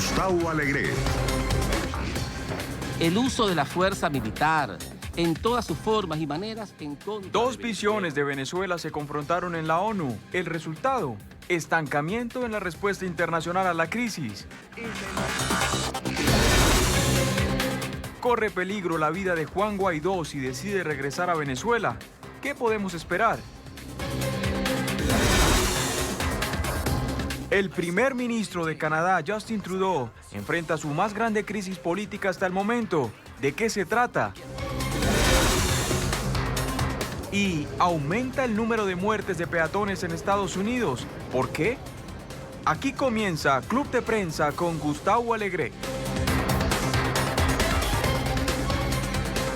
Gustavo Alegre. El uso de la fuerza militar en todas sus formas y maneras en contra. Dos visiones de Venezuela se confrontaron en la ONU. El resultado, estancamiento en la respuesta internacional a la crisis. Corre peligro la vida de Juan Guaidó si decide regresar a Venezuela. ¿Qué podemos esperar? El primer ministro de Canadá, Justin Trudeau, enfrenta su más grande crisis política hasta el momento. ¿De qué se trata? Y aumenta el número de muertes de peatones en Estados Unidos. ¿Por qué? Aquí comienza Club de Prensa con Gustavo Alegre.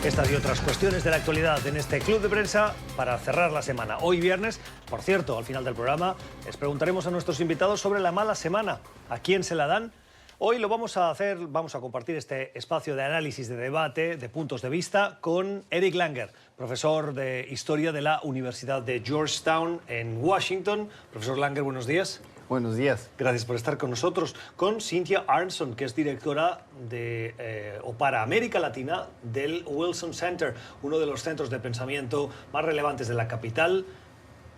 Estas y otras cuestiones de la actualidad en este Club de Prensa para cerrar la semana. Hoy viernes, por cierto, al final del programa, les preguntaremos a nuestros invitados sobre la mala semana. ¿A quién se la dan? Hoy lo vamos a hacer, vamos a compartir este espacio de análisis, de debate, de puntos de vista con Eric Langer, profesor de Historia de la Universidad de Georgetown en Washington. Profesor Langer, buenos días. Buenos días. Gracias por estar con nosotros. Con Cynthia Arnson, que es directora o para América Latina del Wilson Center, uno de los centros de pensamiento más relevantes de la capital.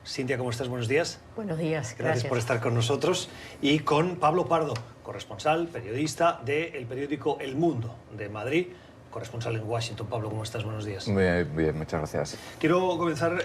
Cynthia, ¿cómo estás? Buenos días. Buenos días, Gracias por estar con nosotros. Y con Pablo Pardo, corresponsal, periodista del periódico El Mundo de Madrid, corresponsal en Washington. Pablo, ¿cómo estás? Buenos días. Muy bien, muchas gracias. Quiero comenzar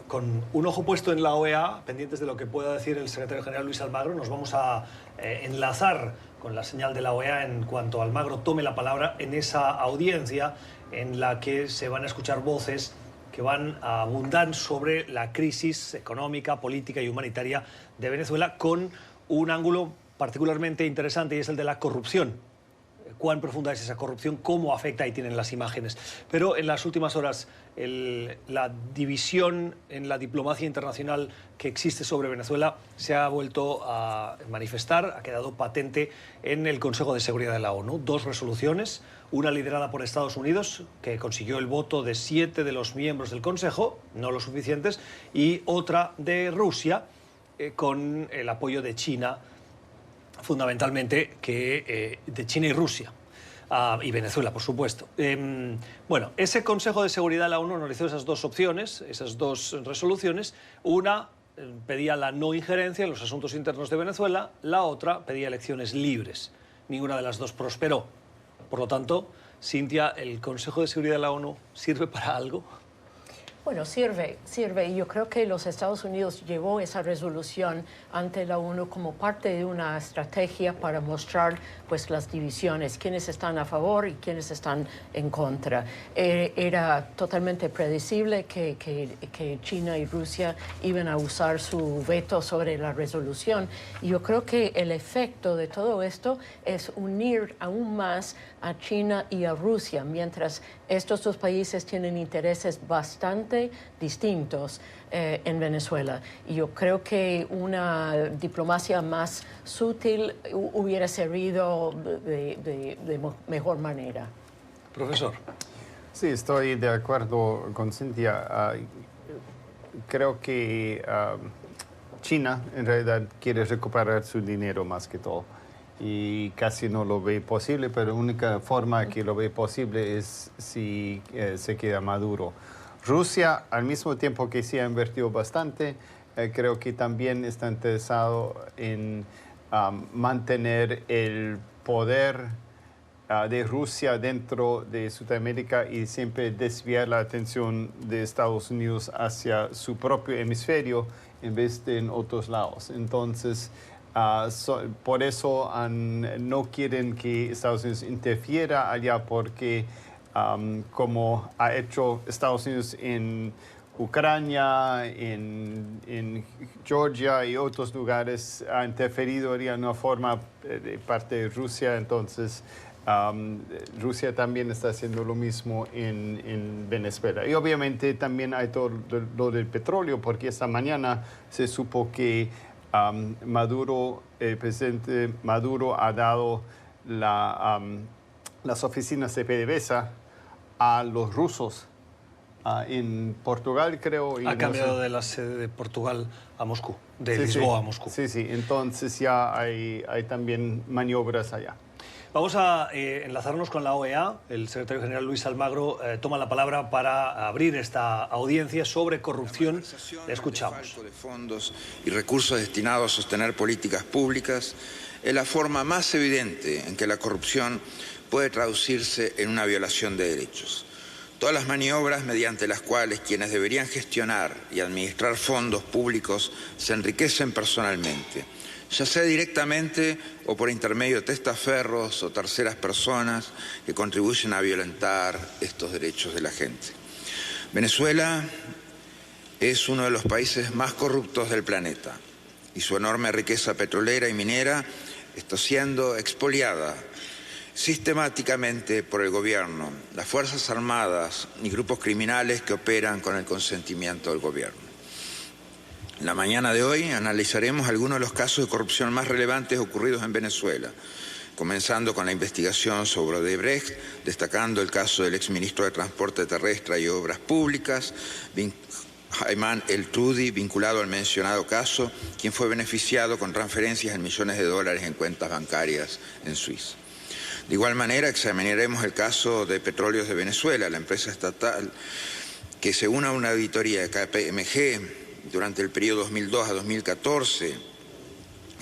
con un ojo puesto en la OEA, pendientes de lo que pueda decir el secretario general Luis Almagro. Nos vamos a enlazar con la señal de la OEA en cuanto Almagro tome la palabra en esa audiencia en la que se van a escuchar voces que van a abundar sobre la crisis económica, política y humanitaria de Venezuela con un ángulo particularmente interesante y es el de la corrupción. Cuán profunda es esa corrupción, cómo afecta, ahí tienen las imágenes. Pero en las últimas horas la división en la diplomacia internacional que existe sobre Venezuela se ha vuelto a manifestar, ha quedado patente en el Consejo de Seguridad de la ONU. Dos resoluciones, una liderada por Estados Unidos, que consiguió el voto de 7 de los miembros del Consejo, no los suficientes, y otra de Rusia, con el apoyo de China, fundamentalmente de China y Rusia, y Venezuela, por supuesto. Bueno, ese Consejo de Seguridad de la ONU analizó esas dos opciones, esas dos resoluciones. Una pedía la no injerencia en los asuntos internos de Venezuela, la otra pedía elecciones libres. Ninguna de las dos prosperó. Por lo tanto, Cynthia, ¿el Consejo de Seguridad de la ONU sirve para algo? Bueno, sirve. Y yo creo que los Estados Unidos llevó esa resolución ante la ONU como parte de una estrategia para mostrar pues, las divisiones, quiénes están a favor y quiénes están en contra. Era totalmente predecible que China y Rusia iban a usar su veto sobre la resolución. Y yo creo que el efecto de todo esto es unir aún más a China y a Rusia, mientras estos dos países tienen intereses bastante distintos en Venezuela. Y yo creo que una diplomacia más sutil hubiera servido de mejor manera. Profesor. Sí, estoy de acuerdo con Cynthia. Creo que China en realidad quiere recuperar su dinero más que todo. Y casi no lo ve posible, pero la única forma que lo ve posible es si se queda Maduro. Rusia, al mismo tiempo que sí ha invertido bastante, creo que también está interesado en mantener el poder de Rusia dentro de Sudamérica y siempre desviar la atención de Estados Unidos hacia su propio hemisferio en vez de en otros lados. Entonces, por eso no quieren que Estados Unidos interfiera allá porque como ha hecho Estados Unidos en Ucrania, en Georgia y otros lugares, ha interferido de una forma de parte de Rusia. Entonces, Rusia también está haciendo lo mismo en Venezuela. Y obviamente también hay todo lo del petróleo, porque esta mañana se supo que el presidente Maduro ha dado las oficinas de PDVSA a los rusos en Portugal, creo. Ha cambiado de la sede de Portugal a Moscú. de Lisboa a Moscú. Sí, sí, entonces ya hay también maniobras allá. Vamos a enlazarnos con la OEA. El secretario general Luis Almagro toma la palabra para abrir esta audiencia sobre corrupción. Le escuchamos. De fondos y recursos destinados a sostener políticas públicas es la forma más evidente en que la corrupción puede traducirse en una violación de derechos. Todas las maniobras mediante las cuales quienes deberían gestionar y administrar fondos públicos se enriquecen personalmente, ya sea directamente o por intermedio de testaferros o terceras personas que contribuyen a violentar estos derechos de la gente. Venezuela es uno de los países más corruptos del planeta y su enorme riqueza petrolera y minera está siendo expoliada sistemáticamente por el gobierno, las Fuerzas Armadas y grupos criminales que operan con el consentimiento del gobierno. En la mañana de hoy analizaremos algunos de los casos de corrupción más relevantes ocurridos en Venezuela, comenzando con la investigación sobre Odebrecht, destacando el caso del exministro de Transporte Terrestre y Obras Públicas, Ayman El-Trudi, vinculado al mencionado caso, quien fue beneficiado con transferencias en millones de dólares en cuentas bancarias en Suiza. De igual manera, examinaremos el caso de Petróleos de Venezuela, la empresa estatal que, según una auditoría de KPMG, durante el periodo 2002 a 2014,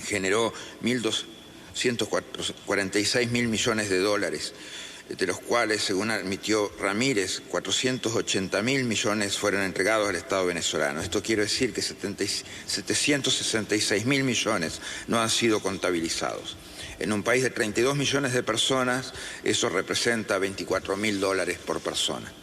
generó 1.246 mil millones de dólares, de los cuales, según admitió Ramírez, 480 mil millones fueron entregados al Estado venezolano. Esto quiere decir que 766 mil millones no han sido contabilizados. En un país de 32 millones de personas, eso representa 24.000 dólares por persona.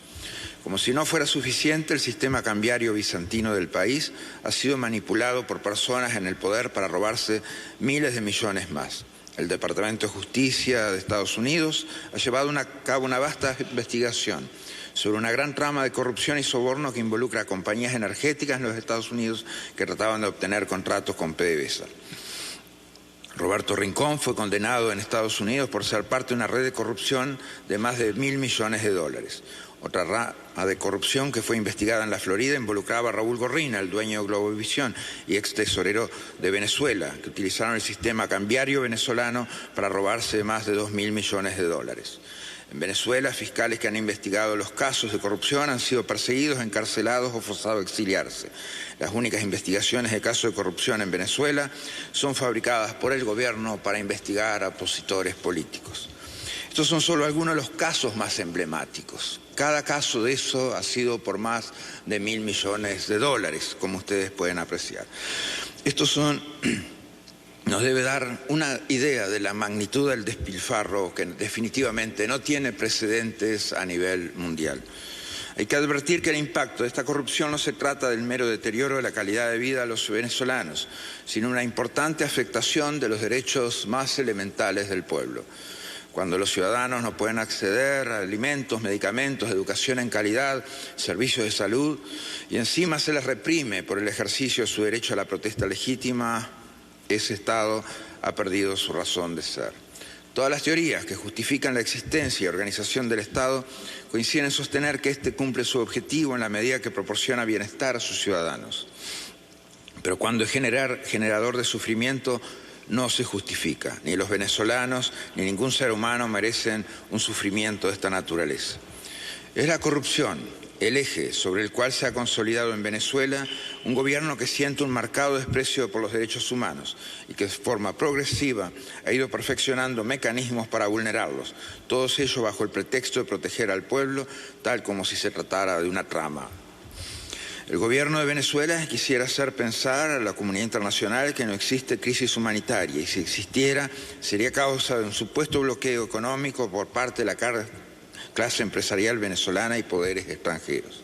Como si no fuera suficiente, el sistema cambiario bizantino del país ha sido manipulado por personas en el poder para robarse miles de millones más. El Departamento de Justicia de Estados Unidos ha llevado a cabo una vasta investigación sobre una gran trama de corrupción y soborno que involucra a compañías energéticas en los Estados Unidos que trataban de obtener contratos con PDVSA. Roberto Rincón fue condenado en Estados Unidos por ser parte de una red de corrupción de más de 1.000 millones de dólares. Otra rama de corrupción que fue investigada en la Florida involucraba a Raúl Gorrina, el dueño de Globovisión y ex tesorero de Venezuela, que utilizaron el sistema cambiario venezolano para robarse más de 2.000 millones de dólares. En Venezuela, fiscales que han investigado los casos de corrupción han sido perseguidos, encarcelados o forzados a exiliarse. Las únicas investigaciones de casos de corrupción en Venezuela son fabricadas por el gobierno para investigar a opositores políticos. Estos son solo algunos de los casos más emblemáticos. Cada caso de eso ha sido por más de 1.000 millones de dólares, como ustedes pueden apreciar. Nos debe dar una idea de la magnitud del despilfarro que definitivamente no tiene precedentes a nivel mundial. Hay que advertir que el impacto de esta corrupción no se trata del mero deterioro de la calidad de vida de los venezolanos, sino una importante afectación de los derechos más elementales del pueblo. Cuando los ciudadanos no pueden acceder a alimentos, medicamentos, educación en calidad, servicios de salud, y encima se les reprime por el ejercicio de su derecho a la protesta legítima, ese Estado ha perdido su razón de ser. Todas las teorías que justifican la existencia y organización del Estado coinciden en sostener que éste cumple su objetivo en la medida que proporciona bienestar a sus ciudadanos. Pero cuando es generador de sufrimiento, no se justifica. Ni los venezolanos ni ningún ser humano merecen un sufrimiento de esta naturaleza. Es la corrupción el eje sobre el cual se ha consolidado en Venezuela un gobierno que siente un marcado desprecio por los derechos humanos y que de forma progresiva ha ido perfeccionando mecanismos para vulnerarlos, todos ellos bajo el pretexto de proteger al pueblo, tal como si se tratara de una trama. El gobierno de Venezuela quisiera hacer pensar a la comunidad internacional que no existe crisis humanitaria y si existiera sería causa de un supuesto bloqueo económico por parte de la clase empresarial venezolana y poderes extranjeros.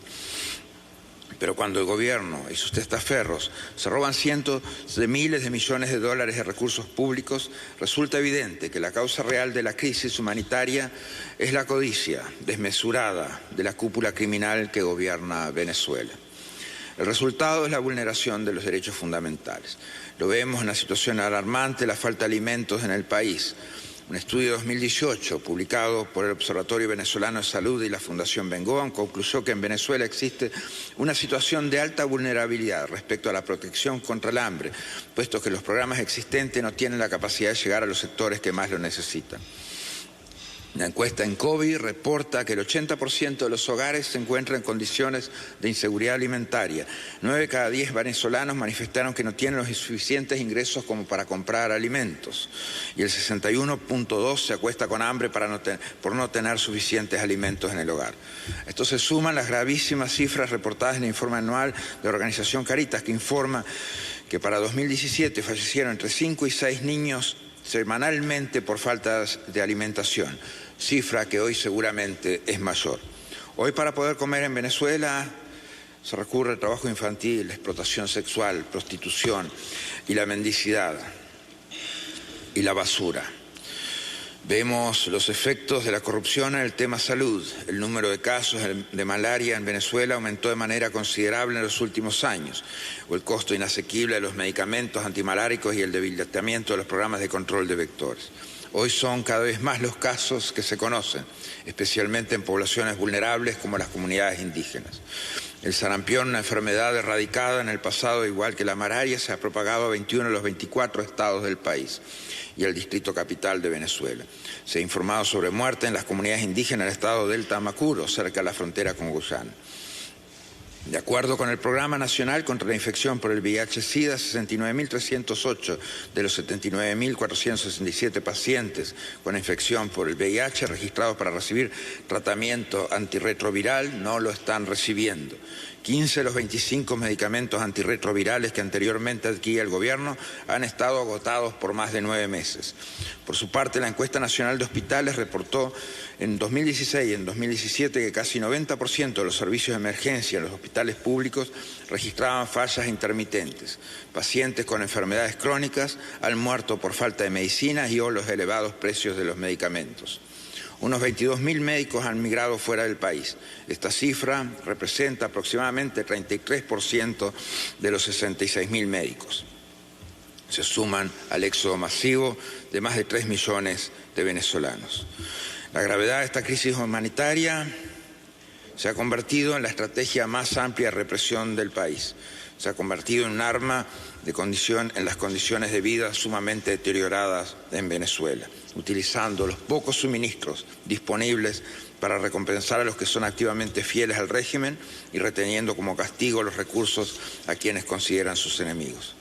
Pero cuando el gobierno y sus testaferros se roban cientos de miles de millones de dólares de recursos públicos, resulta evidente que la causa real de la crisis humanitaria es la codicia desmesurada de la cúpula criminal que gobierna Venezuela. El resultado es la vulneración de los derechos fundamentales. Lo vemos en la situación alarmante, la falta de alimentos en el país. Un estudio de 2018, publicado por el Observatorio Venezolano de Salud y la Fundación Bengoa, concluyó que en Venezuela existe una situación de alta vulnerabilidad respecto a la protección contra el hambre, puesto que los programas existentes no tienen la capacidad de llegar a los sectores que más lo necesitan. La encuesta en COVID reporta que el 80% de los hogares se encuentran en condiciones de inseguridad alimentaria. 9 de cada 10 venezolanos manifestaron que no tienen los suficientes ingresos como para comprar alimentos. Y el 61.2% se acuesta con hambre por no tener suficientes alimentos en el hogar. A esto se suman las gravísimas cifras reportadas en el informe anual de la organización Caritas, que informa que para 2017 fallecieron entre 5 y 6 niños semanalmente por falta de alimentación, cifra que hoy seguramente es mayor. Hoy, para poder comer en Venezuela se recurre al trabajo infantil, la explotación sexual, prostitución y la mendicidad y la basura. Vemos los efectos de la corrupción en el tema salud. El número de casos de malaria en Venezuela aumentó de manera considerable en los últimos años, o el costo inasequible de los medicamentos antimaláricos y el debilitamiento de los programas de control de vectores. Hoy son cada vez más los casos que se conocen, especialmente en poblaciones vulnerables como las comunidades indígenas. El sarampión, una enfermedad erradicada en el pasado, igual que la malaria, se ha propagado a 21 de los 24 estados del país y el distrito capital de Venezuela. Se ha informado sobre muerte en las comunidades indígenas del estado del Tamacuro, cerca de la frontera con Guyana. De acuerdo con el Programa Nacional contra la Infección por el VIH-Sida, 69.308 de los 79.467 pacientes con infección por el VIH registrados para recibir tratamiento antirretroviral no lo están recibiendo. 15 de los 25 medicamentos antirretrovirales que anteriormente adquiría el gobierno han estado agotados por más de 9 meses. Por su parte, la encuesta nacional de hospitales reportó en 2016 y en 2017 que casi 90% de los servicios de emergencia en los hospitales públicos registraban fallas intermitentes. Pacientes con enfermedades crónicas han muerto por falta de medicinas y o los elevados precios de los medicamentos. Unos 22.000 médicos han migrado fuera del país. Esta cifra representa aproximadamente 33% de los 66.000 médicos. Se suman al éxodo masivo de más de 3 millones de venezolanos. La gravedad de esta crisis humanitaria se ha convertido en la estrategia más amplia de represión del país. Se ha convertido en un arma en las condiciones de vida sumamente deterioradas en Venezuela, utilizando los pocos suministros disponibles para recompensar a los que son activamente fieles al régimen y reteniendo como castigo los recursos a quienes consideran sus enemigos.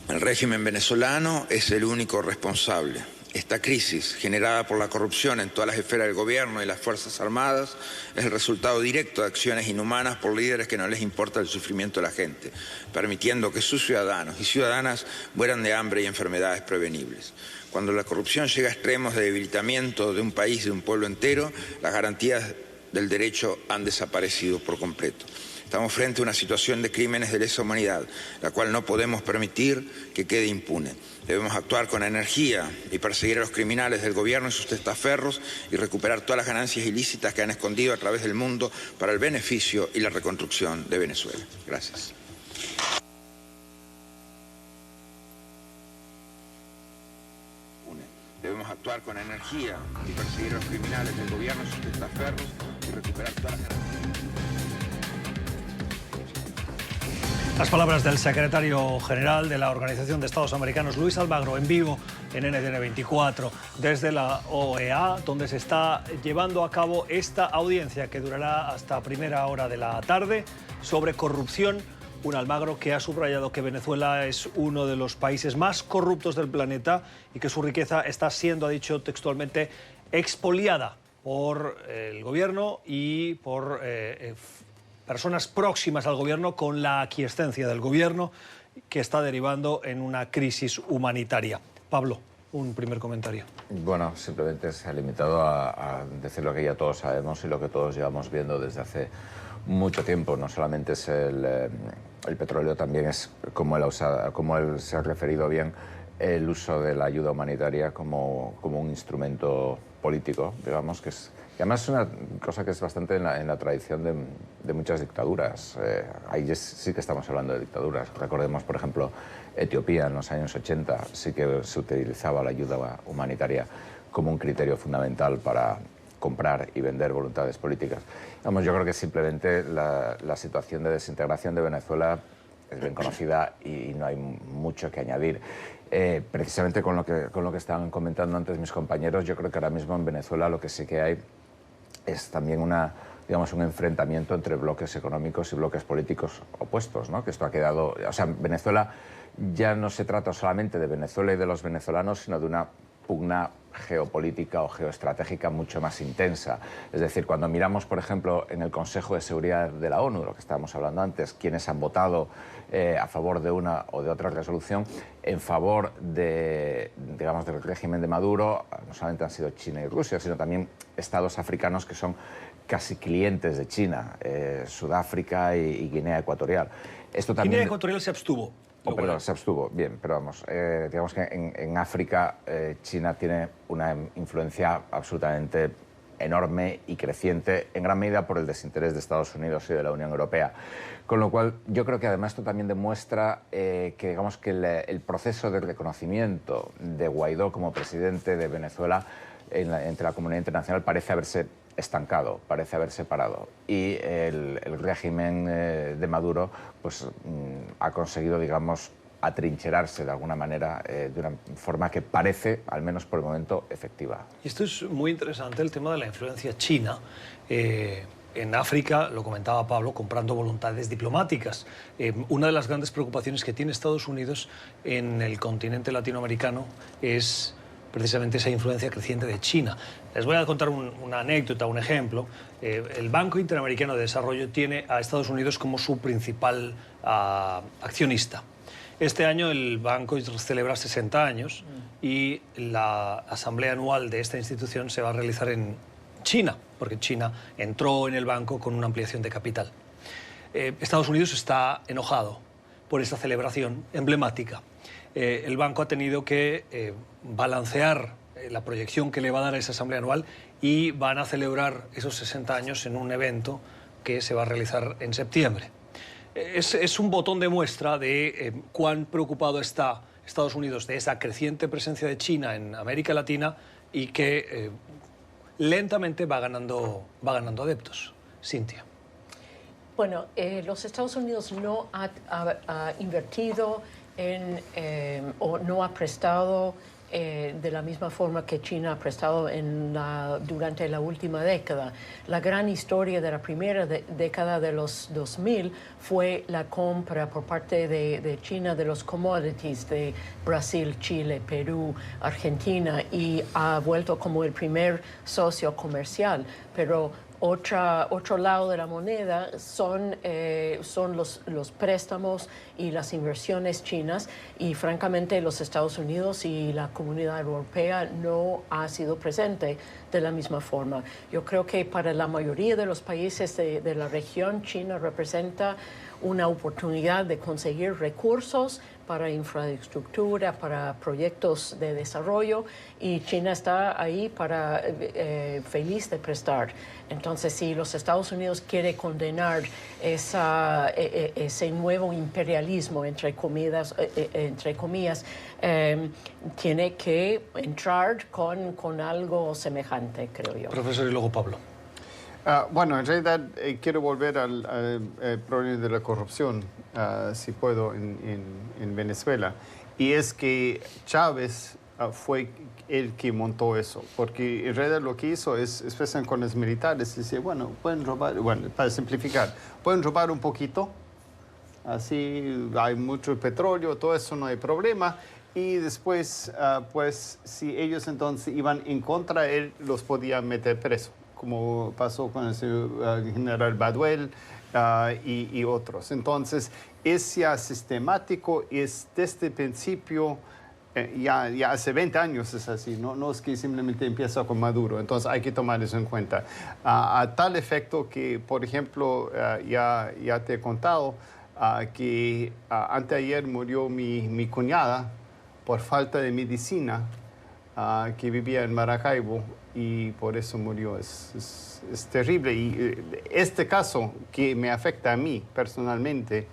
El régimen venezolano es el único responsable. Esta crisis, generada por la corrupción en todas las esferas del gobierno y las Fuerzas Armadas, es el resultado directo de acciones inhumanas por líderes que no les importa el sufrimiento de la gente, permitiendo que sus ciudadanos y ciudadanas mueran de hambre y enfermedades prevenibles. Cuando la corrupción llega a extremos de debilitamiento de un país, de un pueblo entero, las garantías del derecho han desaparecido por completo. Estamos frente a una situación de crímenes de lesa humanidad, la cual no podemos permitir que quede impune. Debemos actuar con energía y perseguir a los criminales del gobierno y sus testaferros y recuperar todas las ganancias ilícitas que han escondido a través del mundo para el beneficio y la reconstrucción de Venezuela. Gracias. Debemos actuar con energía y perseguir a los criminales del gobierno y sus testaferros y recuperar todas las ganancias. Las palabras del secretario general de la Organización de Estados Americanos, Luis Almagro, en vivo en NTN 24, desde la OEA, donde se está llevando a cabo esta audiencia que durará hasta primera hora de la tarde sobre corrupción. Un Almagro que ha subrayado que Venezuela es uno de los países más corruptos del planeta y que su riqueza está siendo, ha dicho textualmente, expoliada por el gobierno y por personas próximas al gobierno, con la aquiescencia del gobierno que está derivando en una crisis humanitaria. Pablo, un primer comentario. Bueno, simplemente se ha limitado a decir lo que ya todos sabemos y lo que todos llevamos viendo desde hace mucho tiempo. No solamente es el petróleo, también es, como él se ha referido bien, el uso de la ayuda humanitaria como un instrumento político, digamos, que es Y además es una cosa que es bastante en la tradición de muchas dictaduras. Ahí sí que estamos hablando de dictaduras. Recordemos, por ejemplo, Etiopía en los años 80 sí que se utilizaba la ayuda humanitaria como un criterio fundamental para comprar y vender voluntades políticas. Vamos, yo creo que simplemente la situación de desintegración de Venezuela es bien conocida y no hay mucho que añadir. Precisamente con lo que estaban comentando antes mis compañeros, yo creo que ahora mismo en Venezuela lo que sí que hay es también un enfrentamiento entre bloques económicos y bloques políticos opuestos, ¿no? Que esto ha quedado... O sea, Venezuela ya no se trata solamente de Venezuela y de los venezolanos, sino de una pugna geopolítica o geoestratégica mucho más intensa. Es decir, cuando miramos, por ejemplo, en el Consejo de Seguridad de la ONU, lo que estábamos hablando antes, quienes han votado a favor de una o de otra resolución en favor del régimen de Maduro, no solamente han sido China y Rusia, sino también estados africanos que son casi clientes de China, Sudáfrica y Guinea Ecuatorial. Esto también... Guinea Ecuatorial se abstuvo. Perdón, se abstuvo, bien, pero vamos, digamos que en África China tiene una influencia absolutamente enorme y creciente, en gran medida por el desinterés de Estados Unidos y de la Unión Europea. Con lo cual, yo creo que además esto también demuestra que, digamos, que el proceso de reconocimiento de Guaidó como presidente de Venezuela entre la comunidad internacional parece haberse estancado, parece haberse parado. Y el régimen de Maduro pues, ha conseguido, digamos, atrincherarse de alguna manera de una forma que parece, al menos por el momento, efectiva. Y esto es muy interesante, el tema de la influencia china. En África, lo comentaba Pablo, comprando voluntades diplomáticas. Una de las grandes preocupaciones que tiene Estados Unidos en el continente latinoamericano es precisamente esa influencia creciente de China. Les voy a contar una anécdota, un ejemplo. El Banco Interamericano de Desarrollo tiene a Estados Unidos como su principal accionista. Este año el banco celebra 60 años y la asamblea anual de esta institución se va a realizar en China, porque China entró en el banco con una ampliación de capital. Estados Unidos está enojado por esta celebración emblemática. El banco ha tenido que balancear la proyección que le va a dar a esa asamblea anual y van a celebrar esos 60 años en un evento que se va a realizar en septiembre. Es un botón de muestra de cuán preocupado está Estados Unidos de esa creciente presencia de China en América Latina y que lentamente va ganando adeptos. Cintia. Bueno, los Estados Unidos no ha invertido o no ha prestado de la misma forma que China ha prestado durante la última década. La gran historia de la primera década de los 2000 fue la compra por parte de China de los commodities de Brasil, Chile, Perú, Argentina, y ha vuelto como el primer socio comercial, pero otro lado de la moneda son los préstamos y las inversiones chinas, y francamente los Estados Unidos y la comunidad europea no ha sido presente de la misma forma. Yo creo que para la mayoría de los países de la región, China representa una oportunidad de conseguir recursos para infraestructura, para proyectos de desarrollo, y China está ahí feliz de prestar. Entonces, si los Estados Unidos quiere condenar ese nuevo imperialismo, entre comillas, tiene que entrar con algo semejante, creo yo. Profesor, y luego Pablo. Bueno, en realidad quiero volver al problema de la corrupción, si puedo, en Venezuela. Y es que Chávez fue el que montó eso, porque en realidad lo que hizo es, especialmente con los militares, decía, bueno, pueden robar, bueno, para simplificar, pueden robar un poquito, así hay mucho petróleo, todo eso no hay problema. Y después, pues, si ellos entonces iban en contra, él los podía meter preso, como pasó con el general Baduel y otros. Entonces, es ya sistemático, es desde el principio, ya hace 20 años es así, no es que simplemente empieza con Maduro, entonces hay que tomar eso en cuenta. A tal efecto que, por ejemplo, ya te he contado que anteayer murió mi cuñada por falta de medicina que vivía en Maracaibo y por eso murió. Es terrible. Y este caso que me afecta a mí personalmente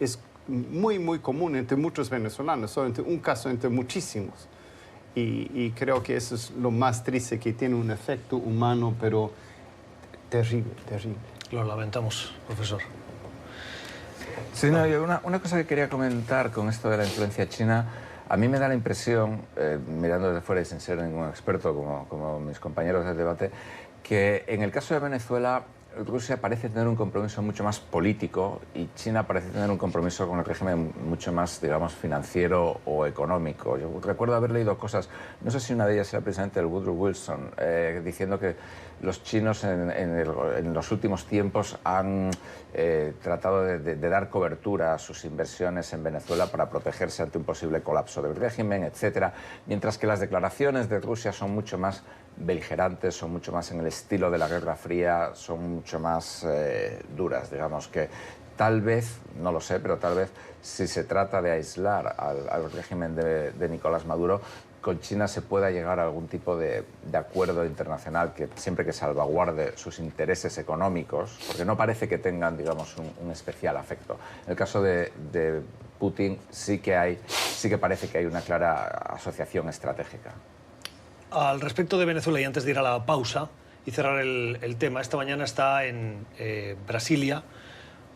es muy, muy común entre muchos venezolanos, solamente un caso entre muchísimos. Y creo que eso es lo más triste, que tiene un efecto humano, pero terrible, terrible. Lo lamentamos, profesor. Sí, no, una cosa que quería comentar con esto de la influencia china, a mí me da la impresión, mirando desde fuera y sin ser ningún experto como mis compañeros del debate, que en el caso de Venezuela, Rusia parece tener un compromiso mucho más político y China parece tener un compromiso con el régimen mucho más, digamos, financiero o económico. Yo recuerdo haber leído cosas, no sé si una de ellas era precisamente el Woodrow Wilson, diciendo que los chinos en los últimos tiempos han tratado de dar cobertura a sus inversiones en Venezuela para protegerse ante un posible colapso del régimen, etc. Mientras que las declaraciones de Rusia son mucho más beligerantes, son mucho más en el estilo de la Guerra Fría, son mucho más duras, digamos, que tal vez, no lo sé, pero tal vez si se trata de aislar al régimen de Nicolás Maduro, con China se pueda llegar a algún tipo de acuerdo internacional que siempre que salvaguarde sus intereses económicos, porque no parece que tengan, digamos, un especial afecto. En el caso de Putin sí que parece que hay una clara asociación estratégica. Al respecto de Venezuela, y antes de ir a la pausa y cerrar el tema, esta mañana está en Brasilia.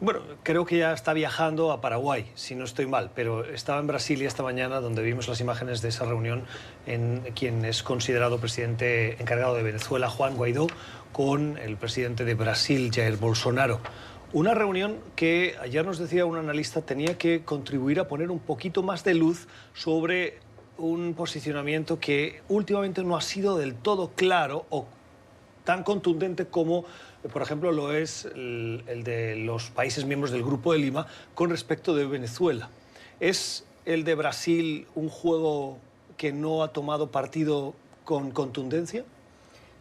Bueno, creo que ya está viajando a Paraguay, si no estoy mal, pero estaba en Brasilia esta mañana, donde vimos las imágenes de esa reunión en quien es considerado presidente encargado de Venezuela, Juan Guaidó, con el presidente de Brasil, Jair Bolsonaro. Una reunión que ayer nos decía un analista tenía que contribuir a poner un poquito más de luz sobre un posicionamiento que últimamente no ha sido del todo claro o tan contundente como, por ejemplo, lo es el de los países miembros del Grupo de Lima con respecto de Venezuela. ¿Es el de Brasil un juego que no ha tomado partido con contundencia?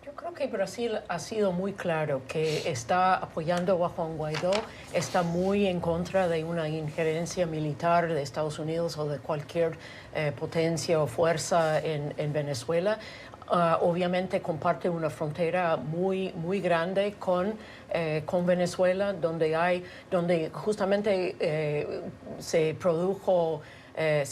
Yo creo que Brasil ha sido muy claro que está apoyando a Juan Guaidó, está muy en contra de una injerencia militar de Estados Unidos o de cualquier potencia o fuerza en Venezuela. Obviamente comparte una frontera muy grande con Venezuela, donde justamente se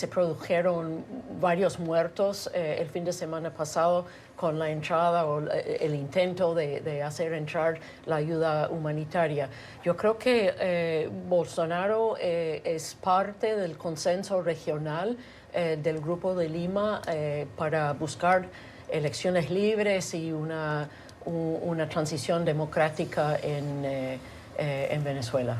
produjeron varios muertos el fin de semana pasado con la entrada o el intento de hacer entrar la ayuda humanitaria. Yo creo que Bolsonaro es parte del consenso regional del Grupo de Lima para buscar elecciones libres y una transición democrática en Venezuela.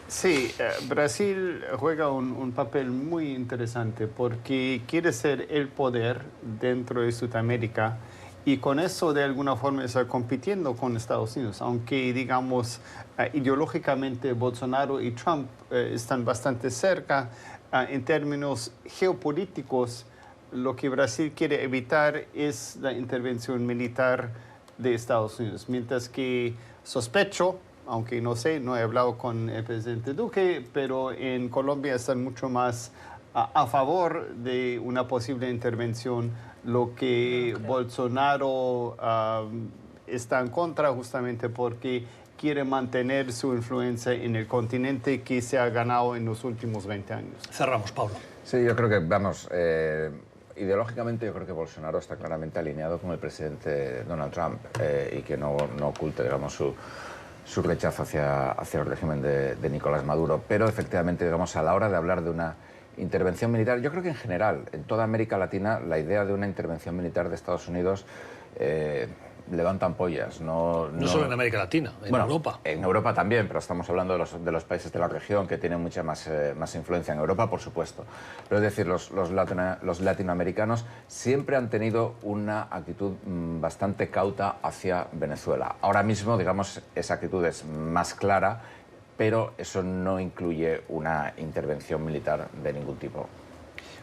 Sí, Brasil juega un papel muy interesante porque quiere ser el poder dentro de Sudamérica y con eso de alguna forma está compitiendo con Estados Unidos, aunque digamos ideológicamente Bolsonaro y Trump están bastante cerca en términos geopolíticos. Lo que Brasil quiere evitar es la intervención militar de Estados Unidos, mientras que sospecho, aunque no sé, no he hablado con el presidente Duque, pero en Colombia están mucho más a favor de una posible intervención, lo que Bolsonaro está en contra justamente porque quiere mantener su influencia en el continente que se ha ganado en los últimos 20 años. Cerramos, Pablo. Sí, yo creo que, vamos, ideológicamente yo creo que Bolsonaro está claramente alineado con el presidente Donald Trump y que no oculte, digamos, su rechazo hacia el régimen de Nicolás Maduro. Pero efectivamente, digamos, a la hora de hablar de una intervención militar, yo creo que en general, en toda América Latina, la idea de una intervención militar de Estados Unidos levanta ampollas. No solo en América Latina, en Europa. En Europa también, pero estamos hablando de los países de la región que tienen mucha más influencia. En Europa, por supuesto. Pero es decir, los latinoamericanos siempre han tenido una actitud bastante cauta hacia Venezuela. Ahora mismo, digamos, esa actitud es más clara, pero eso no incluye una intervención militar de ningún tipo.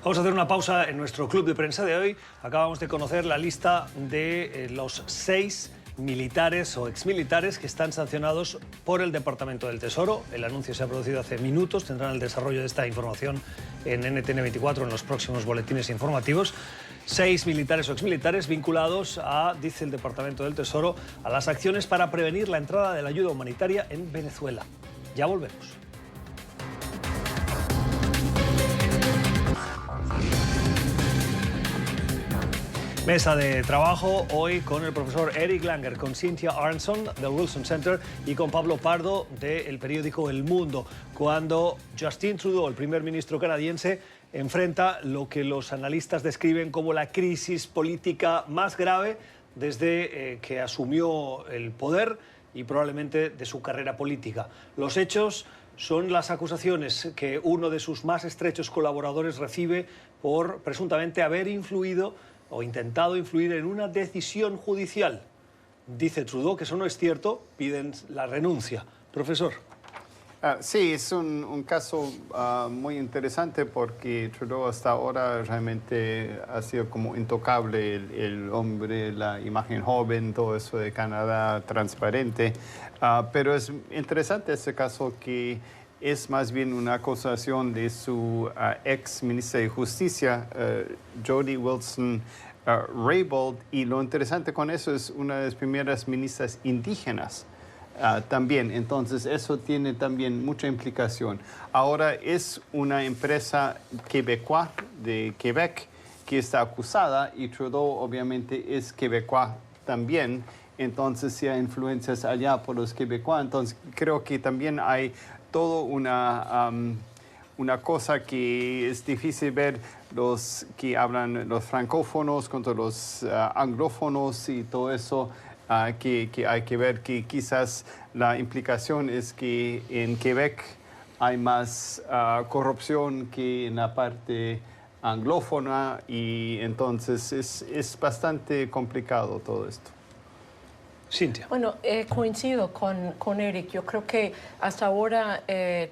Vamos a hacer una pausa en nuestro club de prensa de hoy. Acabamos de conocer la lista de los 6 militares o exmilitares que están sancionados por el Departamento del Tesoro. El anuncio se ha producido hace minutos. Tendrán el desarrollo de esta información en NTN24 en los próximos boletines informativos. 6 militares o exmilitares vinculados a, dice el Departamento del Tesoro, a las acciones para prevenir la entrada de la ayuda humanitaria en Venezuela. Ya volvemos. Mesa de trabajo hoy con el profesor Eric Langer, con Cynthia Arnson del Wilson Center y con Pablo Pardo del periódico El Mundo, cuando Justin Trudeau, el primer ministro canadiense, enfrenta lo que los analistas describen como la crisis política más grave desde que asumió el poder y probablemente de su carrera política. Los hechos son las acusaciones que uno de sus más estrechos colaboradores recibe por presuntamente haber influido o intentado influir en una decisión judicial. Dice Trudeau que eso no es cierto, piden la renuncia. Profesor. Sí, es un caso muy interesante porque Trudeau hasta ahora realmente ha sido como intocable, el hombre, la imagen joven, todo eso de Canadá transparente. Pero es interesante este caso que es más bien una acusación de su ex ministra de Justicia, Jody Wilson-Raybould, y lo interesante con eso es una de las primeras ministras indígenas también. Entonces eso tiene también mucha implicación. Ahora es una empresa quebecois de Quebec que está acusada y Trudeau obviamente es quebecois también. Entonces si hay influencias allá por los quebecois, entonces creo que también hay todo una cosa que es difícil ver, los que hablan los francófonos contra los anglófonos y todo eso, que hay que ver que quizás la implicación es que en Quebec hay más corrupción que en la parte anglófona y entonces es bastante complicado todo esto. Cynthia. Bueno, coincido con Eric. Yo creo que hasta ahora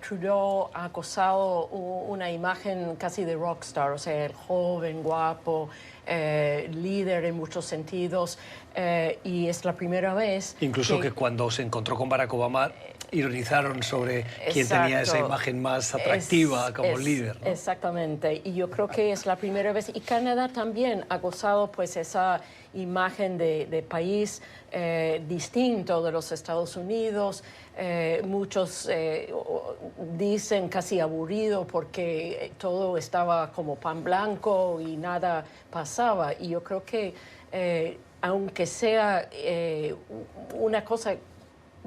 Trudeau ha acosado una imagen casi de rockstar, o sea, el joven, guapo, líder en muchos sentidos, y es la primera vez. Incluso que cuando se encontró con Barack Obama ironizaron sobre quién tenía esa imagen más atractiva como líder, ¿no? Exactamente, y yo creo que es la primera vez. Y Canadá también ha gozado pues esa imagen de país distinto de los Estados Unidos. Muchos dicen casi aburrido porque todo estaba como pan blanco y nada pasaba. Y yo creo que aunque sea una cosa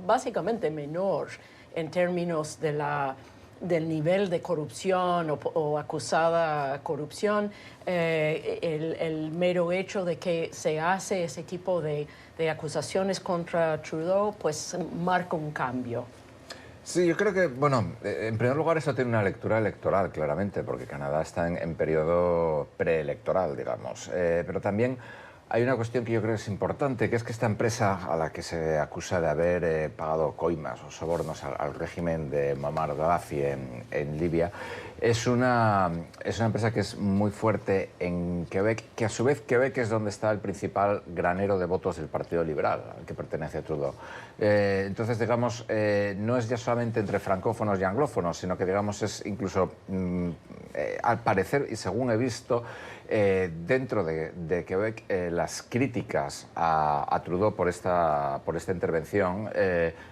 básicamente menor en términos del nivel de corrupción o acusada corrupción, el mero hecho de que se hace ese tipo de acusaciones contra Trudeau, pues marca un cambio. Sí, yo creo que, bueno, en primer lugar eso tiene una lectura electoral, claramente, porque Canadá está en periodo preelectoral, digamos, pero también hay una cuestión que yo creo que es importante, que es que esta empresa a la que se acusa de haber pagado coimas o sobornos al régimen de Muammar Gaddafi en Libia, es una empresa que es muy fuerte en Quebec, que a su vez Quebec es donde está el principal granero de votos del Partido Liberal, al que pertenece Trudeau. Entonces, digamos, no es ya solamente entre francófonos y anglófonos, sino que, digamos, es incluso, al parecer, y según he visto, dentro de Quebec, las críticas a Trudeau por esta intervención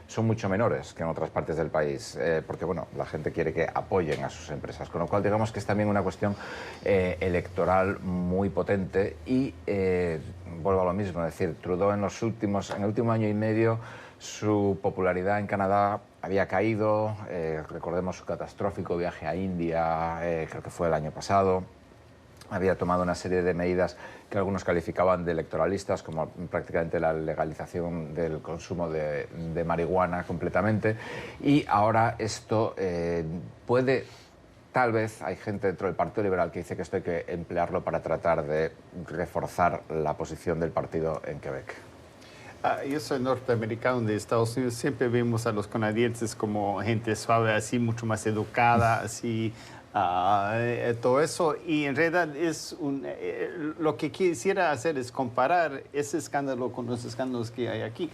son mucho menores que en otras partes del país, porque bueno, la gente quiere que apoyen a sus empresas, con lo cual digamos que es también una cuestión electoral muy potente y vuelvo a lo mismo, es decir, Trudeau en el último año y medio su popularidad en Canadá había caído, recordemos su catastrófico viaje a India, creo que fue el año pasado. Había tomado una serie de medidas que algunos calificaban de electoralistas, como prácticamente la legalización del consumo de marihuana completamente. Y ahora esto puede, tal vez, hay gente dentro del Partido Liberal que dice que esto hay que emplearlo para tratar de reforzar la posición del partido en Quebec. Yo soy norteamericano de Estados Unidos, siempre vemos a los canadienses como gente suave, así, mucho más educada, así. todo eso. Y en realidad lo que quisiera hacer es comparar ese escándalo con los escándalos que hay aquí.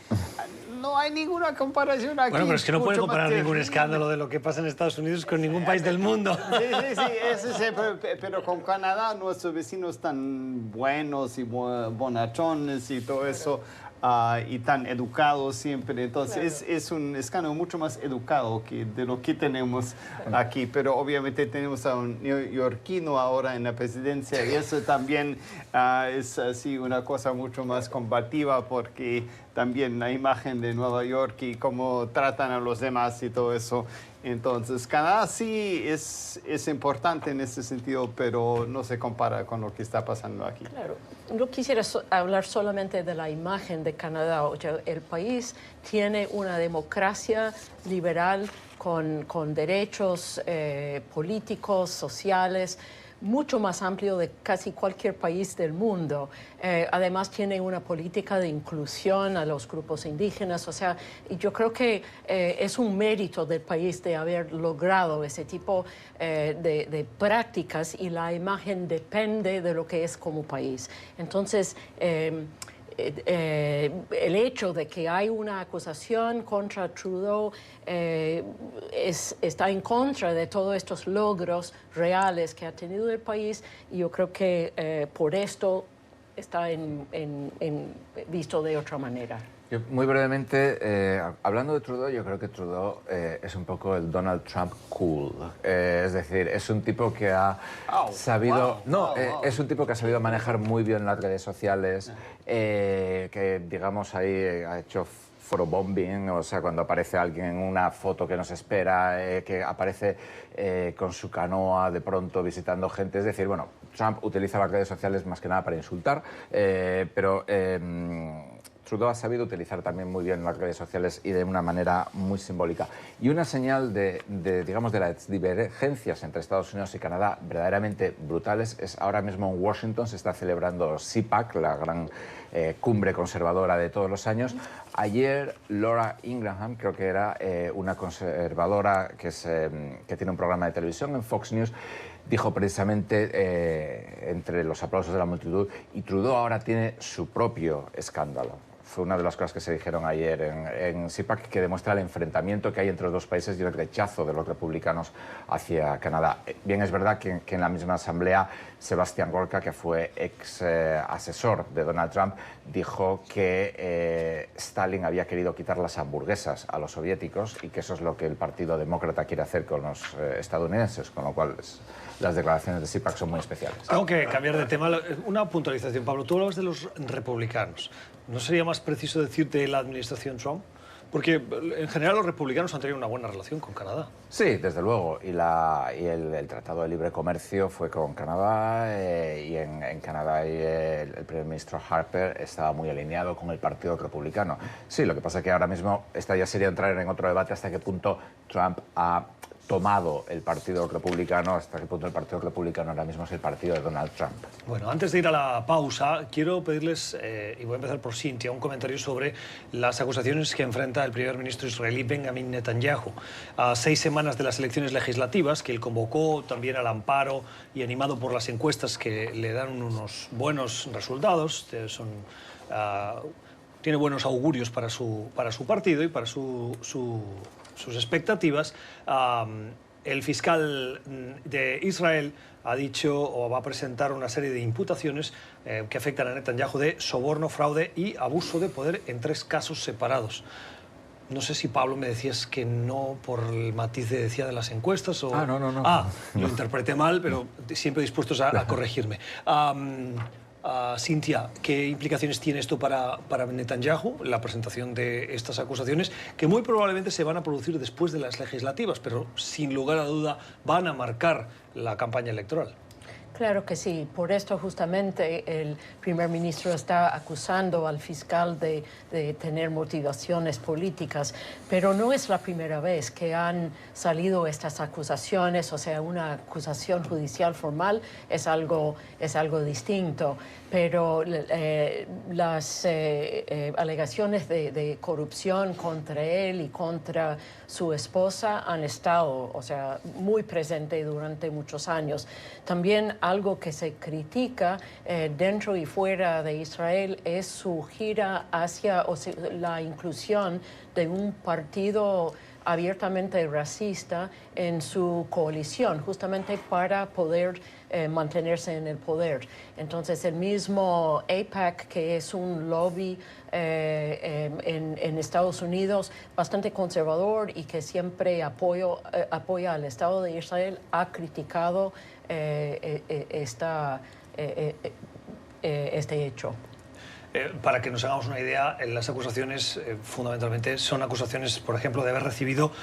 No hay ninguna comparación aquí. Bueno, pero es que no puede comparar ningún escándalo de lo que pasa en Estados Unidos con ningún país del mundo. Sí, pero con Canadá nuestros vecinos tan buenos y bonachones y todo eso, y tan educados siempre. Entonces es un escándalo mucho más educado de lo que tenemos aquí. Pero obviamente tenemos a un neoyorquino ahora en la presidencia y eso también es así una cosa mucho más combativa porque también la imagen de Nueva York y cómo tratan a los demás y todo eso. Entonces, Canadá sí es importante en ese sentido, pero no se compara con lo que está pasando aquí. Claro, no quisiera hablar solamente de la imagen de Canadá. O sea, el país tiene una democracia liberal con derechos políticos, sociales, mucho más amplio de casi cualquier país del mundo. Además tiene una política de inclusión a los grupos indígenas. O sea, y yo creo que es un mérito del país de haber logrado ese tipo de prácticas y la imagen depende de lo que es como país. Entonces, el hecho de que hay una acusación contra Trudeau está en contra de todos estos logros reales que ha tenido el país y yo creo que por esto está visto de otra manera. Muy brevemente, hablando de Trudeau, yo creo que Trudeau es un poco el Donald Trump cool. Es decir, es un tipo que ha sabido... es un tipo que ha sabido manejar muy bien las redes sociales, que, digamos, ahí ha hecho photobombing, o sea, cuando aparece alguien en una foto que nos espera, que aparece con su canoa de pronto visitando gente. Es decir, bueno, Trump utiliza las redes sociales más que nada para insultar, pero... Trudeau ha sabido utilizar también muy bien las redes sociales y de una manera muy simbólica. Y una señal digamos, de las divergencias entre Estados Unidos y Canadá verdaderamente brutales es ahora mismo en Washington se está celebrando CPAC, la gran cumbre conservadora de todos los años. Ayer Laura Ingraham, creo que era una conservadora que tiene un programa de televisión en Fox News, dijo precisamente entre los aplausos de la multitud, y Trudeau ahora tiene su propio escándalo. Fue una de las cosas que se dijeron ayer en CPAC, que demuestra el enfrentamiento que hay entre los dos países y el rechazo de los republicanos hacia Canadá. Bien, es verdad que en la misma asamblea, Sebastián Gorka, que fue ex asesor de Donald Trump, dijo que Stalin había querido quitar las hamburguesas a los soviéticos y que eso es lo que el Partido Demócrata quiere hacer con los estadounidenses, con lo cual las declaraciones de CPAC son muy especiales. Tengo que cambiar de tema. Una puntualización, Pablo. Tú hablabas de los republicanos. ¿No sería más preciso decir de la administración Trump? Porque en general los republicanos han tenido una buena relación con Canadá. Sí, desde luego. Y el Tratado de Libre Comercio fue con Canadá y en Canadá el primer ministro Harper estaba muy alineado con el Partido Republicano. Sí, lo que pasa es que ahora mismo esta ya sería entrar en otro debate hasta qué punto Trump ha tomado el Partido Republicano, hasta qué punto el Partido Republicano ahora mismo es el partido de Donald Trump. Bueno, antes de ir a la pausa, quiero pedirles, y voy a empezar por Cintia, un comentario sobre las acusaciones que enfrenta el primer ministro israelí Benjamin Netanyahu. A 6 semanas de las elecciones legislativas, que él convocó también al amparo y animado por las encuestas que le dan unos buenos resultados, tiene buenos augurios para su partido y para sus expectativas. El fiscal de Israel ha dicho o va a presentar una serie de imputaciones que afectan a Netanyahu de soborno, fraude y abuso de poder en 3 casos separados. No sé si, Pablo, me decías que no por el matiz que decía de las encuestas o... No. Lo interpreté mal, pero siempre dispuestos a corregirme. Cintia, ¿qué implicaciones tiene esto para Netanyahu, la presentación de estas acusaciones, que muy probablemente se van a producir después de las legislativas, pero sin lugar a duda van a marcar la campaña electoral? Claro que sí. Por esto justamente el primer ministro está acusando al fiscal de tener motivaciones políticas, pero no es la primera vez que han salido estas acusaciones, o sea, una acusación judicial formal es algo distinto, pero las alegaciones de corrupción contra él y contra su esposa han estado, o sea, muy presente durante muchos años. También algo que se critica dentro y fuera de Israel es su gira hacia la inclusión de un partido abiertamente racista en su coalición, justamente para poder mantenerse en el poder. Entonces, el mismo AIPAC, que es un lobby en Estados Unidos bastante conservador y que siempre apoya al Estado de Israel, ha criticado este hecho. Para que nos hagamos una idea, las acusaciones fundamentalmente son acusaciones, por ejemplo, de haber recibido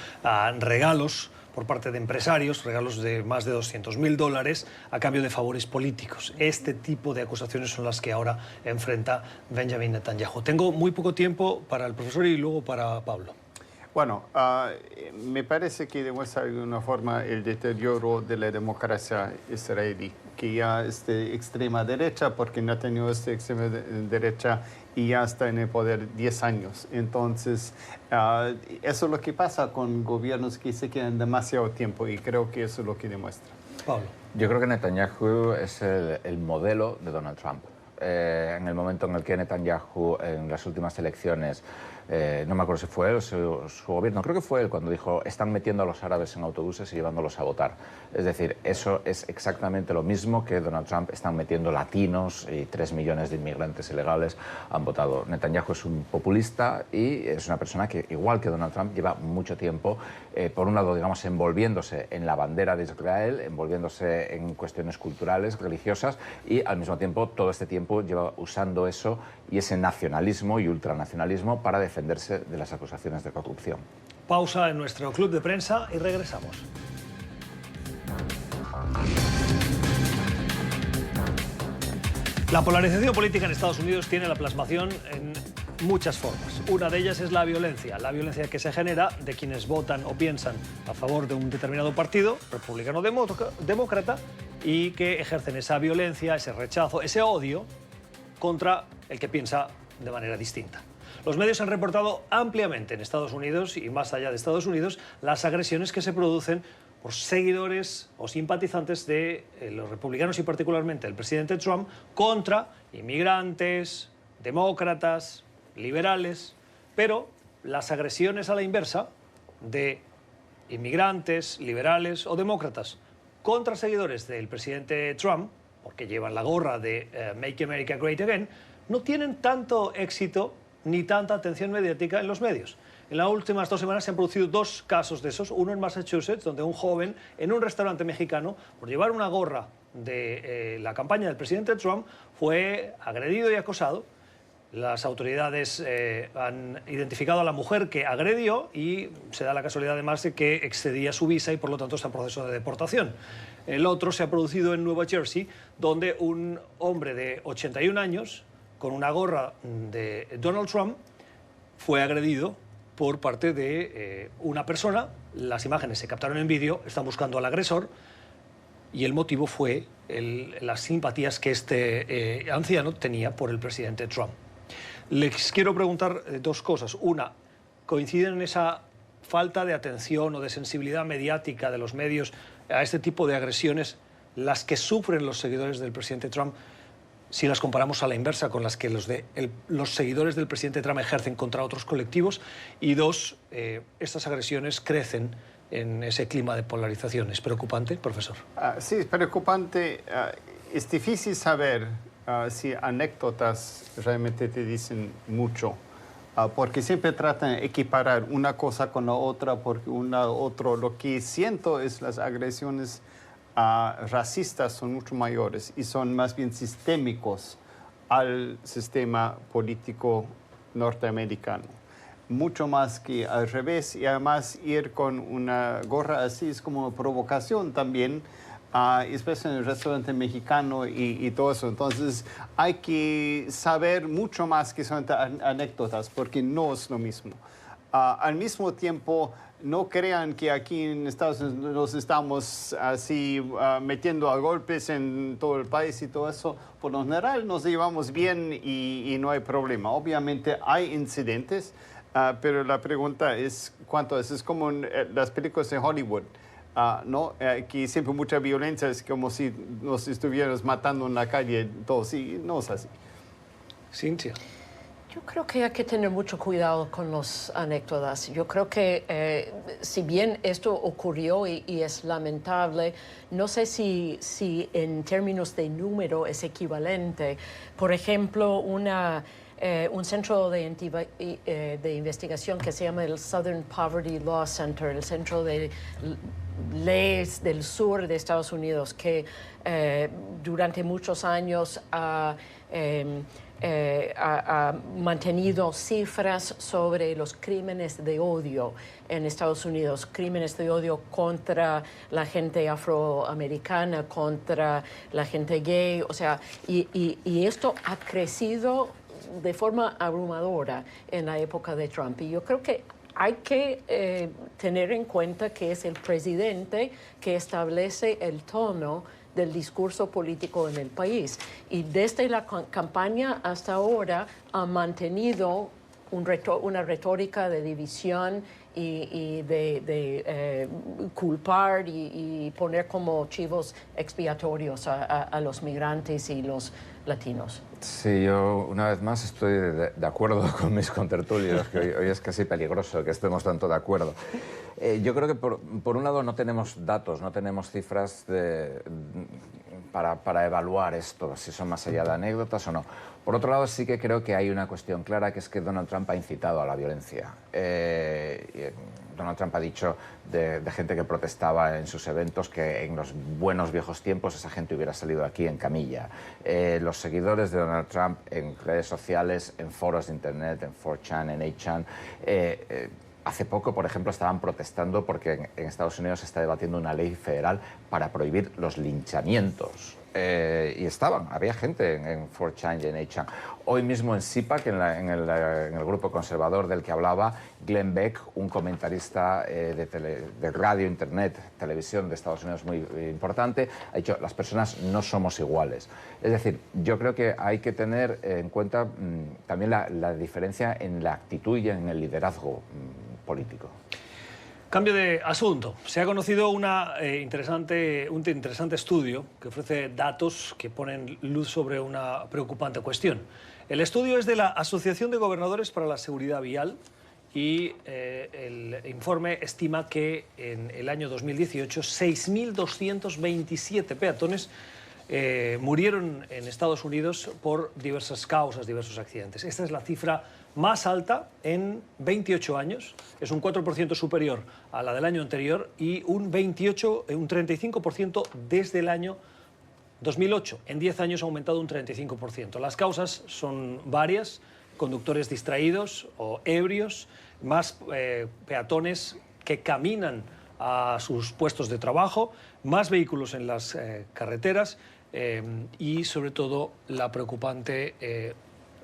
regalos por parte de empresarios, regalos de más de $200.000 a cambio de favores políticos. Este tipo de acusaciones son las que ahora enfrenta Benjamin Netanyahu. Tengo muy poco tiempo para el profesor y luego para Pablo. Bueno, me parece que demuestra de alguna forma el deterioro de la democracia israelí, que ya es de extrema derecha, porque Netanyahu es de extrema derecha y ya está en el poder 10 años. Entonces, eso es lo que pasa con gobiernos que se quedan demasiado tiempo y creo que eso es lo que demuestra. Pablo. Yo creo que Netanyahu es el modelo de Donald Trump. En el momento en el que Netanyahu, en las últimas elecciones, no me acuerdo si fue él o su gobierno, creo que fue él cuando dijo están metiendo a los árabes en autobuses y llevándolos a votar. Es decir, eso es exactamente lo mismo que Donald Trump, están metiendo latinos y 3 millones de inmigrantes ilegales han votado. Netanyahu es un populista y es una persona que, igual que Donald Trump, lleva mucho tiempo, por un lado, digamos, envolviéndose en la bandera de Israel, envolviéndose en cuestiones culturales, religiosas, y al mismo tiempo, todo este tiempo lleva usando eso y ese nacionalismo y ultranacionalismo para defenderse de las acusaciones de corrupción. Pausa en nuestro club de prensa y regresamos. La polarización política en Estados Unidos tiene la plasmación en muchas formas. Una de ellas es la violencia que se genera de quienes votan o piensan a favor de un determinado partido, republicano o demócrata, y que ejercen esa violencia, ese rechazo, ese odio contra el que piensa de manera distinta. Los medios han reportado ampliamente en Estados Unidos y más allá de Estados Unidos las agresiones que se producen por seguidores o simpatizantes de los republicanos y particularmente el presidente Trump contra inmigrantes, demócratas, liberales, pero las agresiones a la inversa de inmigrantes, liberales o demócratas contra seguidores del presidente Trump, porque llevan la gorra de Make America Great Again, no tienen tanto éxito ni tanta atención mediática en los medios. En las últimas 2 semanas se han producido 2 casos de esos, uno en Massachusetts, donde un joven en un restaurante mexicano, por llevar una gorra de la campaña del presidente Trump, fue agredido y acosado. Las autoridades han identificado a la mujer que agredió y se da la casualidad además de que excedía su visa y por lo tanto está en proceso de deportación. El otro se ha producido en Nueva Jersey, donde un hombre de 81 años, con una gorra de Donald Trump, fue agredido por parte de una persona. Las imágenes se captaron en vídeo, están buscando al agresor y el motivo fue las simpatías que este anciano tenía por el presidente Trump. Les quiero preguntar 2 cosas. Una, ¿coinciden en esa falta de atención o de sensibilidad mediática de los medios a este tipo de agresiones las que sufren los seguidores del presidente Trump, si las comparamos a la inversa con las que los seguidores del presidente Trump ejercen contra otros colectivos? Y 2, estas agresiones crecen en ese clima de polarización. ¿Es preocupante, profesor? Sí, es preocupante. Es difícil saber si anécdotas realmente te dicen mucho, porque siempre tratan de equiparar una cosa con la otra, porque lo que siento es las agresiones racistas son mucho mayores y son más bien sistémicos al sistema político norteamericano. Mucho más que al revés, y además ir con una gorra así es como provocación también, especialmente en el restaurante mexicano y todo eso. Entonces, hay que saber mucho más que son anécdotas, porque no es lo mismo. Al mismo tiempo, no crean que aquí en Estados Unidos nos estamos así metiendo a golpes en todo el país y todo eso. Por lo general nos llevamos bien y no hay problema. Obviamente hay incidentes, pero la pregunta es cuánto es. Es como en las películas de Hollywood. ¿No? Que siempre mucha violencia, es como si nos estuviéramos matando en la calle todos, y no es así. Cintia. Yo creo que hay que tener mucho cuidado con las anécdotas. Yo creo que si bien esto ocurrió y es lamentable, no sé si en términos de número es equivalente. Por ejemplo, un centro de investigación que se llama el Southern Poverty Law Center, el Centro de Leyes del Sur de Estados Unidos, que durante muchos años ha mantenido cifras sobre los crímenes de odio en Estados Unidos, crímenes de odio contra la gente afroamericana, contra la gente gay, o sea, y esto ha crecido de forma abrumadora en la época de Trump. Y yo creo que hay que tener en cuenta que es el presidente que establece el tono del discurso político en el país. Y desde la campaña hasta ahora ha mantenido una retórica de división y de culpar y poner como chivos expiatorios a los migrantes y los latinos. Sí, yo una vez más estoy de acuerdo con mis contertulios, que hoy es casi peligroso que estemos tanto de acuerdo. Yo creo que por un lado no tenemos datos, no tenemos cifras para evaluar esto, si son más allá de anécdotas o no. Por otro lado, sí que creo que hay una cuestión clara, que es que Donald Trump ha incitado a la violencia. Donald Trump ha dicho de gente que protestaba en sus eventos que en los buenos viejos tiempos esa gente hubiera salido aquí en camilla. Los seguidores de Donald Trump en redes sociales, en foros de internet, en 4chan, en 8chan, hace poco, por ejemplo, estaban protestando porque en Estados Unidos se está debatiendo una ley federal para prohibir los linchamientos. Y había gente en 4chan y en 8chan. Hoy mismo en CIPAC, en el grupo conservador del que hablaba, Glenn Beck, un comentarista de radio, internet, televisión de Estados Unidos muy importante, ha dicho: las personas no somos iguales. Es decir, yo creo que hay que tener en cuenta también la diferencia en la actitud y en el liderazgo político. Cambio de asunto. Se ha conocido un interesante estudio que ofrece datos que ponen luz sobre una preocupante cuestión. El estudio es de la Asociación de Gobernadores para la Seguridad Vial y el informe estima que en el año 2018 6.227 peatones murieron en Estados Unidos por diversas causas, diversos accidentes. Esta es la cifra más alta en 28 años, es un 4% superior a la del año anterior y un 35% desde el año 2008. En 10 años ha aumentado un 35%. Las causas son varias: conductores distraídos o ebrios, más peatones que caminan a sus puestos de trabajo, más vehículos en las carreteras y sobre todo la preocupante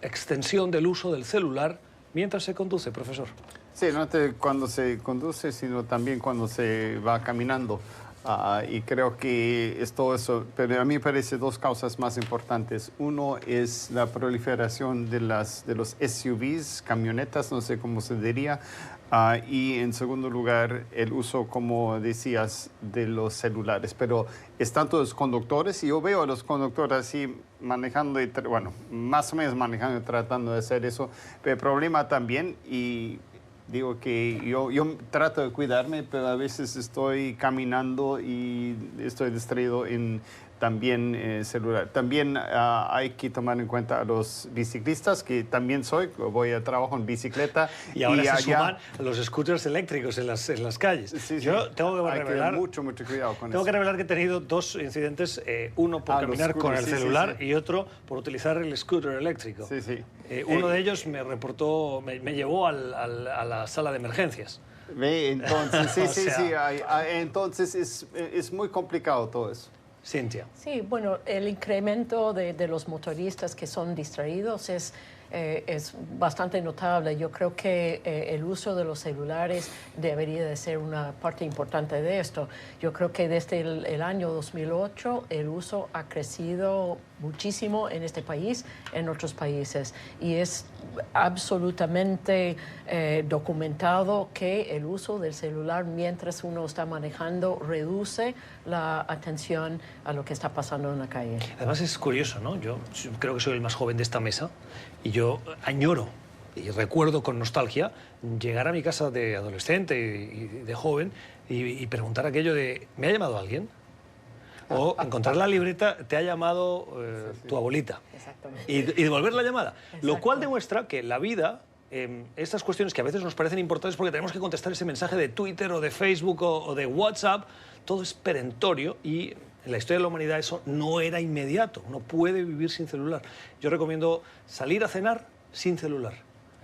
extensión del uso del celular mientras se conduce, profesor. Sí, no cuando se conduce, sino también cuando se va caminando. Y creo que es todo eso, pero a mí me parece dos causas más importantes. Uno es la proliferación de los SUVs, camionetas, no sé cómo se diría. Y en segundo lugar, el uso, como decías, de los celulares. Pero están todos los conductores y yo veo a los conductores así manejando, más o menos manejando y tratando de hacer eso. Pero el problema también, y digo que yo trato de cuidarme, pero a veces estoy caminando y estoy distraído en también celular. También hay que tomar en cuenta a los biciclistas, que también voy a trabajo en bicicleta. Y ahora se suman los scooters eléctricos en las calles. Sí, Yo tengo que revelar, mucho cuidado con eso. Tengo que revelar que he tenido dos incidentes, uno por caminar con el celular y otro por utilizar el scooter eléctrico. Sí, sí. Uno de ellos me llevó a la sala de emergencias. ¿Ve? Entonces, sí, O sí, sea- sí. Entonces es muy complicado todo eso. Cintia. Sí, bueno, el incremento de los motoristas que son distraídos es bastante notable. Yo creo que el uso de los celulares debería de ser una parte importante de esto. Yo creo que desde el año 2008 el uso ha crecido muchísimo en este país, en otros países, y es absolutamente documentado que el uso del celular mientras uno está manejando reduce la atención a lo que está pasando en la calle. Además es curioso, ¿no? Yo creo que soy el más joven de esta mesa y yo añoro y recuerdo con nostalgia llegar a mi casa de adolescente y de joven y preguntar aquello de ¿me ha llamado alguien? O encontrar la libreta, te ha llamado tu abuelita. Exactamente. Y devolver la llamada. Lo Exacto. cual demuestra que la vida, estas cuestiones que a veces nos parecen importantes porque tenemos que contestar ese mensaje de Twitter o de Facebook o de WhatsApp, todo es perentorio y en la historia de la humanidad eso no era inmediato. Uno puede vivir sin celular. Yo recomiendo salir a cenar sin celular.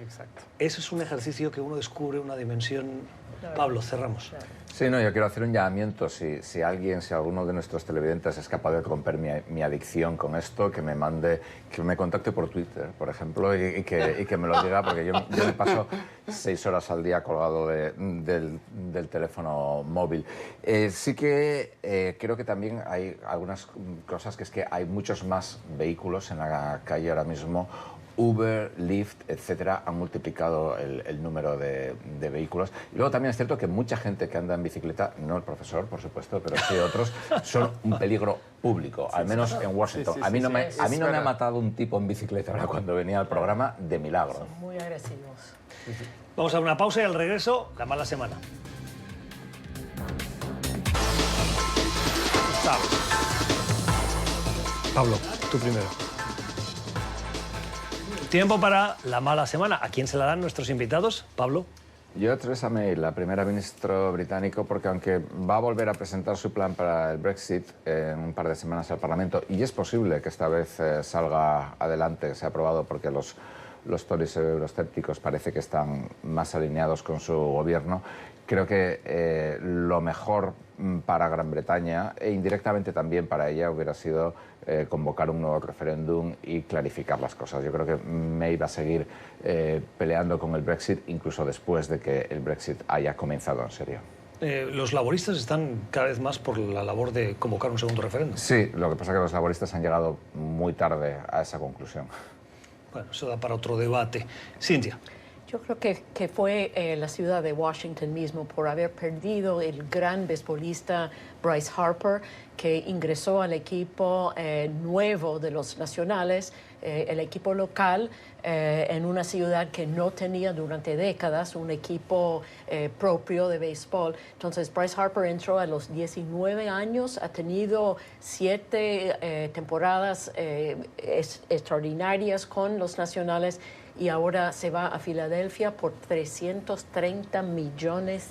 Exacto. Eso es un ejercicio que uno descubre una dimensión. Pablo, cerramos. Sí, no, yo quiero hacer un llamamiento. Si alguno de nuestros televidentes es capaz de romper mi adicción con esto, que me contacte por Twitter, por ejemplo, y que me lo diga, porque yo me paso 6 horas al día colgado del teléfono móvil. Sí que creo que también hay algunas cosas, que es que hay muchos más vehículos en la calle ahora mismo. Uber, Lyft, etcétera, han multiplicado el número de vehículos. Y luego también es cierto que mucha gente que anda en bicicleta, no el profesor, por supuesto, pero sí otros, son un peligro público, al menos en Washington. Sí, sí, a mí no sí, me, sí, a mí no me ha verdad. matado un tipo en bicicleta ahora cuando venía al programa, de milagro. Son muy agresivos. Vamos a una pausa y al regreso, la mala semana. Pablo, tú primero. Tiempo para la mala semana. ¿A quién se la dan nuestros invitados? Pablo. Yo, Theresa May, la primera ministra británico, porque aunque va a volver a presentar su plan para el Brexit en un par de semanas al Parlamento, y es posible que esta vez salga adelante, sea aprobado, porque los Tories euroscépticos parece que están más alineados con su gobierno, creo que lo mejor para Gran Bretaña, e indirectamente también para ella, hubiera sido convocar un nuevo referéndum y clarificar las cosas. Yo creo que May va a seguir peleando con el Brexit, incluso después de que el Brexit haya comenzado en serio. Los laboristas están cada vez más por la labor de convocar un segundo referéndum. Sí, lo que pasa es que los laboristas han llegado muy tarde a esa conclusión. Bueno, eso da para otro debate. Cintia. Yo creo que fue la ciudad de Washington mismo por haber perdido el gran beisbolista Bryce Harper, que ingresó al equipo nuevo de los Nacionales, el equipo local, en una ciudad que no tenía durante décadas un equipo propio de béisbol. Entonces Bryce Harper entró a los 19 años, ha tenido 7 temporadas extraordinarias con los Nacionales, y ahora se va a Filadelfia por $330 millones,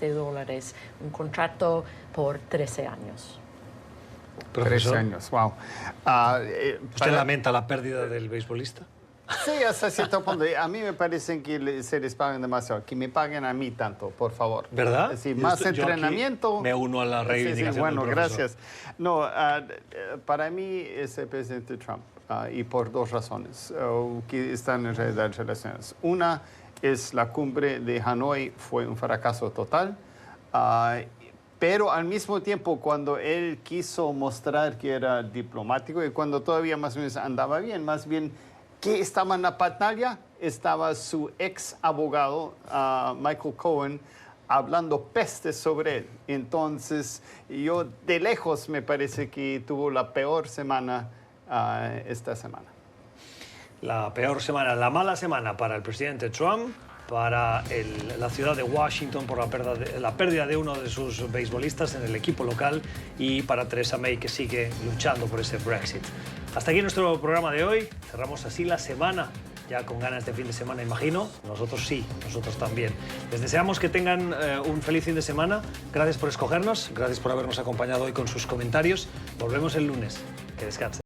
un contrato por 13 años. 13 años, wow. ¿Usted lamenta la pérdida del beisbolista? Sí, hasta cierto punto. A mí me parece que se les pagan demasiado. Que me paguen a mí tanto, por favor. ¿Verdad? Sí, más Yo aquí entrenamiento. me uno a la reivindicación Sí, bueno, del profesor. gracias. No, para mí es el presidente Trump, y por 2 razones que están en realidad relacionadas. Una es la cumbre de Hanoi, fue un fracaso total. Pero al mismo tiempo, cuando él quiso mostrar que era diplomático y cuando todavía más o menos andaba bien, más bien, ¿qué estaba en la pantalla? Estaba su ex abogado, Michael Cohen, hablando pestes sobre él. Entonces, yo de lejos me parece que tuvo la peor semana esta semana. La peor semana, la mala semana para el presidente Trump, para la ciudad de Washington por la pérdida de uno de sus beisbolistas en el equipo local, y para Theresa May, que sigue luchando por ese Brexit. Hasta aquí nuestro programa de hoy. Cerramos así la semana, ya con ganas de fin de semana, imagino. Nosotros sí, nosotros también. Les deseamos que tengan un feliz fin de semana. Gracias por escogernos, gracias por habernos acompañado hoy con sus comentarios. Volvemos el lunes. Que descansen.